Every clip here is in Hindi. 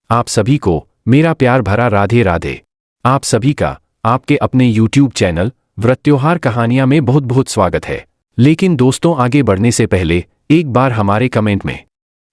आप सभी को मेरा प्यार भरा राधे राधे। आप सभी का आपके अपने YouTube चैनल व्रत त्योहार कहानियां में बहुत बहुत स्वागत है। लेकिन दोस्तों, आगे बढ़ने से पहले एक बार हमारे कमेंट में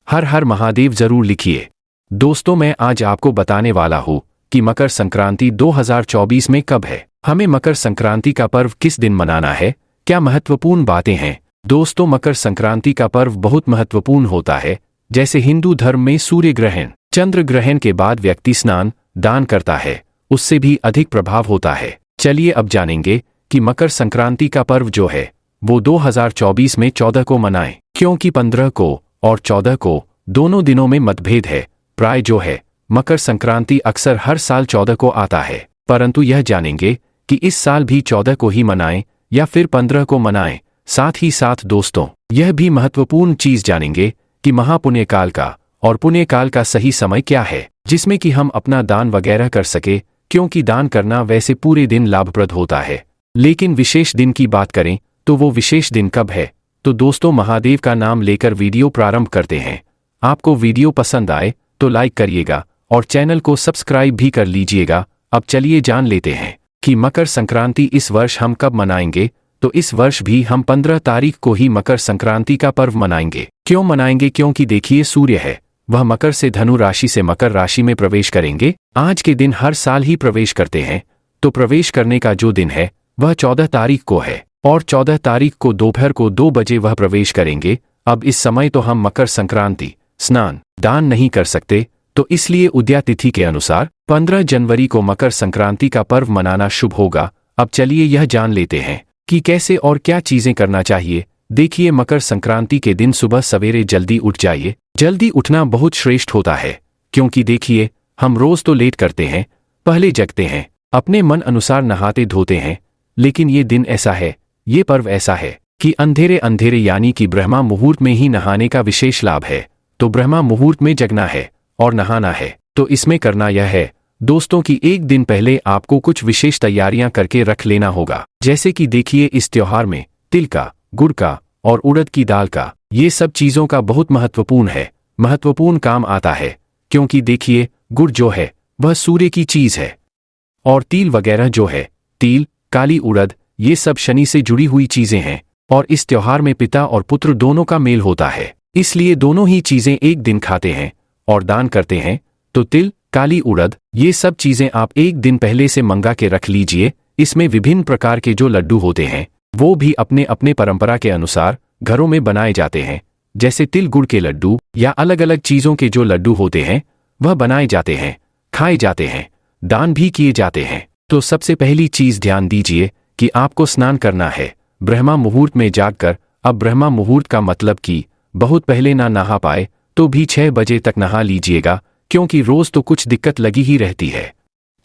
हर हर महादेव जरूर लिखिए। दोस्तों, मैं आज आपको बताने वाला हूँ कि मकर संक्रांति 2024 में कब है, हमें मकर संक्रांति का पर्व किस दिन मनाना है, क्या महत्वपूर्ण बातें हैं। दोस्तों, मकर संक्रांति का पर्व बहुत महत्वपूर्ण होता है। जैसे हिंदू धर्म में सूर्य ग्रहण, चंद्र ग्रहण के बाद व्यक्ति स्नान दान करता है, उससे भी अधिक प्रभाव होता है। चलिए अब जानेंगे कि मकर संक्रांति का पर्व जो है वो 2024 में 14 को मनाएं, क्योंकि 15 को और 14 को दोनों दिनों में मतभेद है। प्राय जो है मकर संक्रांति अक्सर हर साल 14 को आता है, परंतु यह जानेंगे कि इस साल भी 14 को ही मनाएं या फिर 15 को मनाएं। साथ ही साथ दोस्तों, यह भी महत्वपूर्ण चीज जानेंगे कि महापुण्यकाल का और पुण्यकाल का सही समय क्या है, जिसमें कि हम अपना दान वगैरह कर सके, क्योंकि दान करना वैसे पूरे दिन लाभप्रद होता है, लेकिन विशेष दिन की बात करें तो वो विशेष दिन कब है। तो दोस्तों, महादेव का नाम लेकर वीडियो प्रारंभ करते हैं। आपको वीडियो पसंद आए तो लाइक करिएगा और चैनल को सब्सक्राइब भी कर लीजिएगा। अब चलिए जान लेते हैं कि मकर संक्रांति इस वर्ष हम कब मनाएंगे। तो इस वर्ष भी हम 15 तारीख को ही मकर संक्रांति का पर्व मनाएंगे। क्यों मनाएंगे? क्योंकि देखिए, सूर्य है वह मकर से धनु राशि से मकर राशि में प्रवेश करेंगे। आज के दिन हर साल ही प्रवेश करते हैं, तो प्रवेश करने का जो दिन है वह 14 तारीख को है और 14 तारीख को दोपहर को 2 बजे वह प्रवेश करेंगे। अब इस समय तो हम मकर संक्रांति स्नान दान नहीं कर सकते, तो इसलिए उदया तिथि के अनुसार 15 जनवरी को मकर संक्रांति का पर्व मनाना शुभ होगा। अब चलिए यह जान लेते हैं कि कैसे और क्या चीजें करना चाहिए। देखिए, मकर संक्रांति के दिन सुबह सवेरे जल्दी उठ जाइए। जल्दी उठना बहुत श्रेष्ठ होता है, क्योंकि देखिए, हम रोज तो लेट करते हैं, पहले जगते हैं, अपने मन अनुसार नहाते धोते हैं, लेकिन ये दिन ऐसा है, ये पर्व ऐसा है कि अंधेरे अंधेरे यानी कि ब्रह्मा मुहूर्त में ही नहाने का विशेष लाभ है। तो ब्रह्मा मुहूर्त में जगना है और नहाना है, तो इसमें करना यह है दोस्तों कि एक दिन पहले आपको कुछ विशेष तैयारियां करके रख लेना होगा। जैसे कि देखिए, इस त्योहार में तिल का, गुड़ का और उड़द की दाल का, ये सब चीजों का बहुत महत्वपूर्ण काम आता है। क्योंकि देखिए, गुड़ जो है वह सूर्य की चीज है और तिल वगैरह जो है, तिल, काली उड़द, ये सब शनि से जुड़ी हुई चीजें हैं। और इस त्योहार में पिता और पुत्र दोनों का मेल होता है, इसलिए दोनों ही चीजें एक दिन खाते हैं और दान करते हैं। तो तिल, काली उड़द, ये सब चीजें आप एक दिन पहले से मंगा के रख लीजिए। इसमें विभिन्न प्रकार के जो लड्डू होते हैं वो भी अपने अपने परंपरा के अनुसार घरों में बनाए जाते हैं। जैसे तिल गुड़ के लड्डू या अलग अलग चीजों के जो लड्डू होते हैं वह बनाए जाते हैं, खाए जाते हैं, दान भी किए जाते हैं। तो सबसे पहली चीज ध्यान दीजिए कि आपको स्नान करना है ब्रह्मा मुहूर्त में जागकर। अब ब्रह्मा मुहूर्त का मतलब कि बहुत पहले ना नहा पाए तो भी 6 बजे तक नहा लीजिएगा, क्योंकि रोज तो कुछ दिक्कत लगी ही रहती है।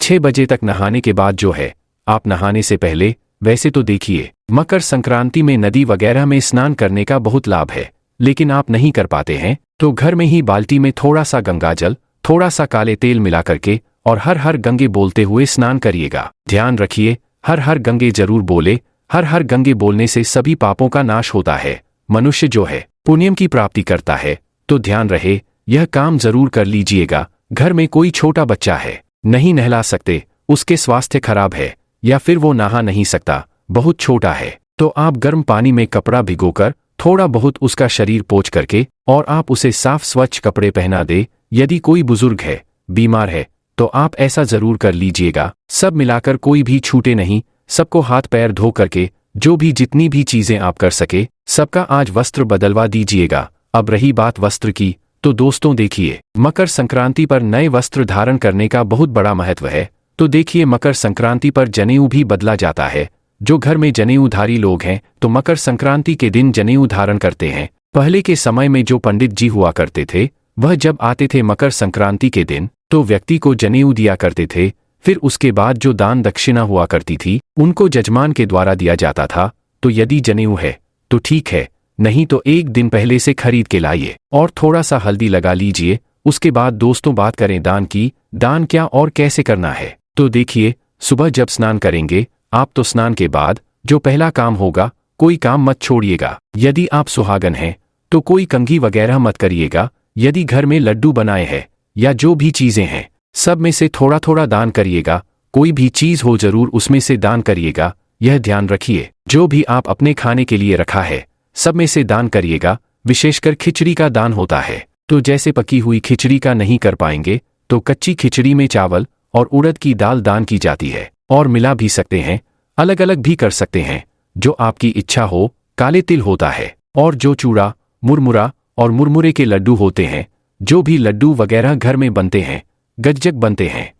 6 बजे तक नहाने के बाद जो है, आप नहाने से पहले वैसे तो देखिए, मकर संक्रांति में नदी वगैरह में स्नान करने का बहुत लाभ है, लेकिन आप नहीं कर पाते हैं तो घर में ही बाल्टी में थोड़ा सा गंगाजल, थोड़ा सा काले तेल मिला करके और हर हर गंगे बोलते हुए स्नान करिएगा। ध्यान रखिए, हर हर गंगे जरूर बोले। हर हर गंगे बोलने से सभी पापों का नाश होता है, मनुष्य जो है पुण्य की प्राप्ति करता है। तो ध्यान रहे, यह काम जरूर कर लीजिएगा। घर में कोई छोटा बच्चा है, नहीं नहला सकते, उसके स्वास्थ्य खराब है या फिर वो नहा नहीं सकता, बहुत छोटा है, तो आप गर्म पानी में कपड़ा भिगोकर थोड़ा बहुत उसका शरीर पोंछ करके और आप उसे साफ स्वच्छ कपड़े पहना दे। यदि कोई बुजुर्ग है, बीमार है, तो आप ऐसा जरूर कर लीजिएगा। सब मिलाकर कोई भी छूटे नहीं, सबको हाथ पैर धो करके जो भी जितनी भी चीजें आप कर सके सबका आज वस्त्र बदलवा दीजिएगा। अब रही बात वस्त्र की, तो दोस्तों देखिए, मकर संक्रांति पर नए वस्त्र धारण करने का बहुत बड़ा महत्व है। तो देखिए, मकर संक्रांति पर जनेऊ भी बदला जाता है। जो घर में जनेऊधारी लोग हैं तो मकर संक्रांति के दिन जनेऊ धारण करते हैं। पहले के समय में जो पंडित जी हुआ करते थे, वह जब आते थे मकर संक्रांति के दिन तो व्यक्ति को जनेऊ दिया करते थे। फिर उसके बाद जो दान दक्षिणा हुआ करती थी उनको जजमान के द्वारा दिया जाता था। तो यदि जनेऊ है तो ठीक है, नहीं तो एक दिन पहले से खरीद के लाइए और थोड़ा सा हल्दी लगा लीजिए। उसके बाद दोस्तों बात करें दान की। दान क्या और कैसे करना है, तो देखिए, सुबह जब स्नान करेंगे आप तो स्नान के बाद जो पहला काम होगा, कोई काम मत छोड़िएगा। यदि आप सुहागन हैं तो कोई कंघी वगैरह मत करिएगा। यदि घर में लड्डू बनाए हैं या जो भी चीजें हैं सब में से थोड़ा थोड़ा दान करिएगा। कोई भी चीज हो जरूर उसमें से दान करिएगा, यह ध्यान रखिए। जो भी आप अपने खाने के लिए रखा है सब में से दान करिएगा। विशेषकर खिचड़ी का दान होता है, तो जैसे पकी हुई खिचड़ी का नहीं कर पाएंगे तो कच्ची खिचड़ी में चावल और उड़द की दाल दान की जाती है। और मिला भी सकते हैं, अलग अलग भी कर सकते हैं, जो आपकी इच्छा हो। काले तिल होता है, और जो चूड़ा, मुरमुरा और मुरमुरे के लड्डू होते हैं, जो भी लड्डू वगैरह घर में बनते हैं, गज्जक बनते हैं,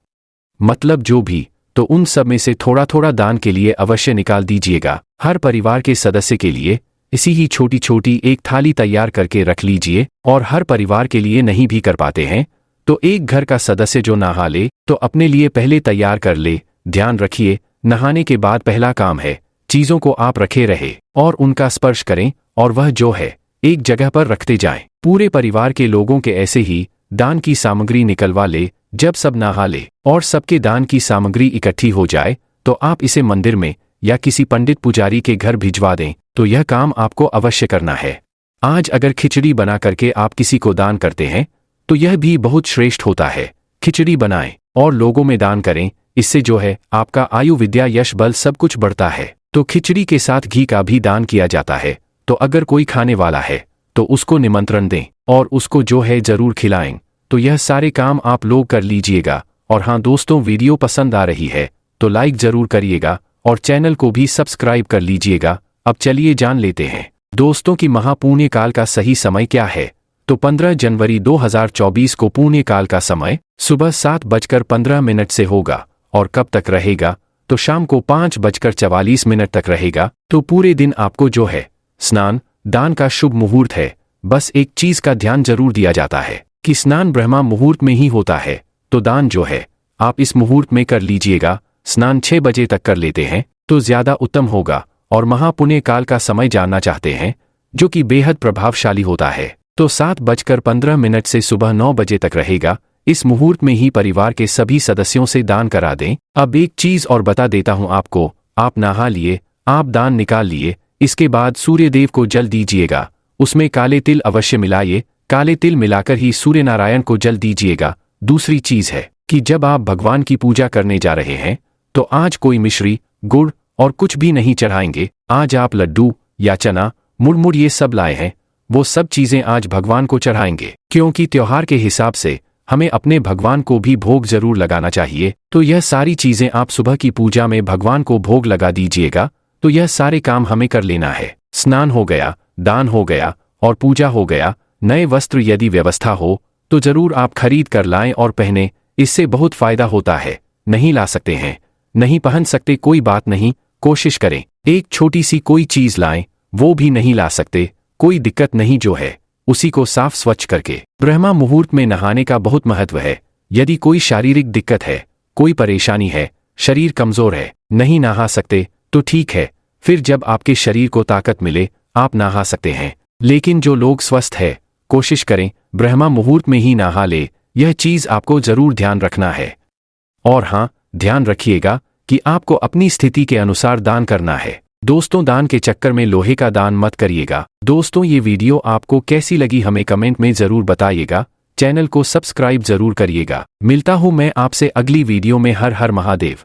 मतलब जो भी, तो उन सब में से थोड़ा थोड़ा दान के लिए अवश्य निकाल दीजिएगा। हर परिवार के सदस्य के लिए इसी ही छोटी छोटी एक थाली तैयार करके रख लीजिए। और हर परिवार के लिए नहीं भी कर पाते हैं तो एक घर का सदस्य जो नहा ले तो अपने लिए पहले तैयार कर ले। ध्यान रखिए, नहाने के बाद पहला काम है चीजों को आप रखे रहे और उनका स्पर्श करें, और वह जो है एक जगह पर रखते जाएं। पूरे परिवार के लोगों के ऐसे ही दान की सामग्री निकलवा ले। जब सब नहा ले और सबके दान की सामग्री इकट्ठी हो जाए तो आप इसे मंदिर में या किसी पंडित पुजारी के घर भिजवा दें। तो यह काम आपको अवश्य करना है। आज अगर खिचड़ी बना करके आप किसी को दान करते हैं तो यह भी बहुत श्रेष्ठ होता है। खिचड़ी बनाएं और लोगों में दान करें, इससे जो है आपका आयु, विद्या, यश, बल सब कुछ बढ़ता है। तो खिचड़ी के साथ घी का भी दान किया जाता है। तो अगर कोई खाने वाला है तो उसको निमंत्रण दें और उसको जो है जरूर खिलाएं। तो यह सारे काम आप लोग कर लीजिएगा। और हाँ दोस्तों, वीडियो पसंद आ रही है तो लाइक जरूर करिएगा और चैनल को भी सब्सक्राइब कर लीजिएगा। अब चलिए जान लेते हैं दोस्तों कि महापुण्य काल का सही समय क्या है। तो 15 जनवरी 2024 को पुण्य काल का समय सुबह 7:15 से होगा। और कब तक रहेगा? तो शाम को 5:44 तक रहेगा। तो पूरे दिन आपको जो है स्नान दान का शुभ मुहूर्त है। बस एक चीज का ध्यान जरूर दिया जाता है कि स्नान ब्रह्मा मुहूर्त में ही होता है, तो दान जो है आप इस मुहूर्त में कर लीजिएगा। स्नान 6 बजे तक कर लेते हैं तो ज्यादा उत्तम होगा। और महापुण्य काल का समय जानना चाहते हैं जो कि बेहद प्रभावशाली होता है, तो 7:15 से सुबह 9 बजे तक रहेगा। इस मुहूर्त में ही परिवार के सभी सदस्यों से दान करा दें। अब एक चीज और बता देता हूं आपको, आप नहा लिए, आप दान निकाल लिए, इसके बाद सूर्य देव को जल दीजिएगा। उसमें काले तिल अवश्य मिलाइए। काले तिल मिलाकर ही सूर्य नारायण को जल दीजिएगा। दूसरी चीज है कि जब आप भगवान की पूजा करने जा रहे हैं तो आज कोई मिश्री, गुड़ और कुछ भी नहीं चढ़ाएंगे। आज आप लड्डू या चना, मुरमुर ये सब लाए हैं, वो सब चीजें आज भगवान को चढ़ाएंगे, क्योंकि त्योहार के हिसाब से हमें अपने भगवान को भी भोग जरूर लगाना चाहिए। तो यह सारी चीजें आप सुबह की पूजा में भगवान को भोग लगा दीजिएगा। तो यह सारे काम हमें कर लेना है। स्नान हो गया, दान हो गया और पूजा हो गया। नए वस्त्र यदि व्यवस्था हो तो जरूर आप खरीद कर लाएं और पहने, इससे बहुत फायदा होता है। नहीं ला सकते हैं, नहीं पहन सकते, कोई बात नहीं, कोशिश करें एक छोटी सी कोई चीज लाएं। वो भी नहीं ला सकते, कोई दिक्कत नहीं, जो है उसी को साफ स्वच्छ करके। ब्रह्मा मुहूर्त में नहाने का बहुत महत्व है। यदि कोई शारीरिक दिक्कत है, कोई परेशानी है, शरीर कमजोर है, नहीं नहा सकते तो ठीक है, फिर जब आपके शरीर को ताकत मिले आप नहा सकते हैं। लेकिन जो लोग स्वस्थ है कोशिश करें ब्रह्मा मुहूर्त में ही नहा ले। यह चीज आपको जरूर ध्यान रखना है। और हाँ, ध्यान रखिएगा कि आपको अपनी स्थिति के अनुसार दान करना है। दोस्तों, दान के चक्कर में लोहे का दान मत करिएगा। दोस्तों, ये वीडियो आपको कैसी लगी हमें कमेंट में जरूर बताइएगा। चैनल को सब्सक्राइब जरूर करिएगा। मिलता हूं मैं आपसे अगली वीडियो में। हर हर महादेव।